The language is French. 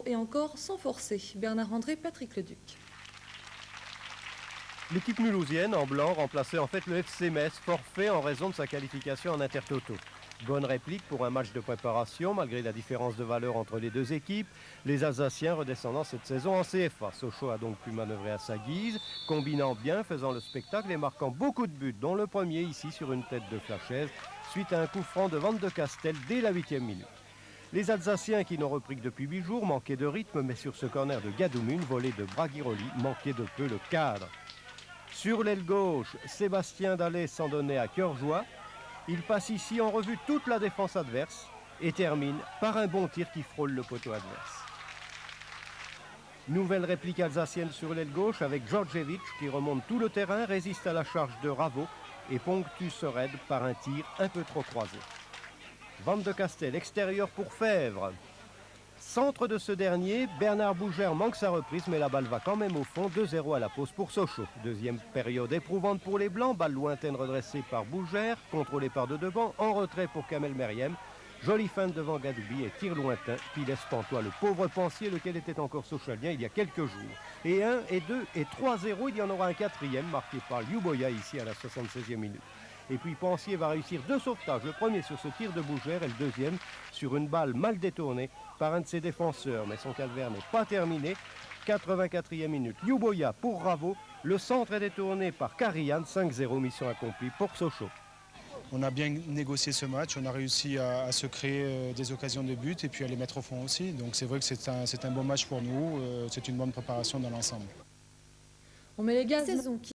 et encore sans forcer. Bernard-André, Patrick Leduc. L'équipe mulhousienne, en blanc, remplaçait en fait le FC Metz, forfait en raison de sa qualification en Intertoto. Bonne réplique pour un match de préparation, malgré la différence de valeur entre les deux équipes. Les Alsaciens redescendant cette saison en CFA. Sochaux a donc pu manœuvrer à sa guise, combinant bien, faisant le spectacle et marquant beaucoup de buts, dont le premier ici sur une tête de Flachaise, suite à un coup franc de Van de Castel dès la 8e minute. Les Alsaciens, qui n'ont repris que depuis 8 jours, manquaient de rythme, mais sur ce corner de Gadoumu, une volée de Braghiroli manquait de peu le cadre. Sur l'aile gauche, Sébastien Dallet s'en donnait à cœur joie. Il passe ici en revue toute la défense adverse et termine par un bon tir qui frôle le poteau adverse. Nouvelle réplique alsacienne sur l'aile gauche avec Djordjevic qui remonte tout le terrain, résiste à la charge de Ravo et ponctue ce raid par un tir un peu trop croisé. Van de Castel, extérieur pour Fèvre. Centre de ce dernier, Bernard Bougère manque sa reprise, mais la balle va quand même au fond, 2-0 à la pause pour Sochaux. Deuxième période éprouvante pour les Blancs, balle lointaine redressée par Bougère, contrôlée par de devant, en retrait pour Kamel Meriem. Jolie feinte devant Gadoubi et tir lointain qui laisse pantois le pauvre Pensier, lequel était encore sochalien il y a quelques jours. Et 1, et 2, et 3-0, il y en aura un quatrième, marqué par Liuboya ici à la 76e minute. Et puis Pensier va réussir 2 sauvetages, le premier sur ce tir de Bougère et le deuxième sur une balle mal détournée par un de ses défenseurs. Mais son calvaire n'est pas terminé. 84e minute, Liuboya pour Ravo. Le centre est détourné par Karian, 5-0, mission accomplie pour Sochaux. On a bien négocié ce match, on a réussi à se créer des occasions de but et puis à les mettre au fond aussi. Donc c'est vrai que c'est un bon match pour nous, c'est une bonne préparation dans l'ensemble. On met les gaz. Saison qui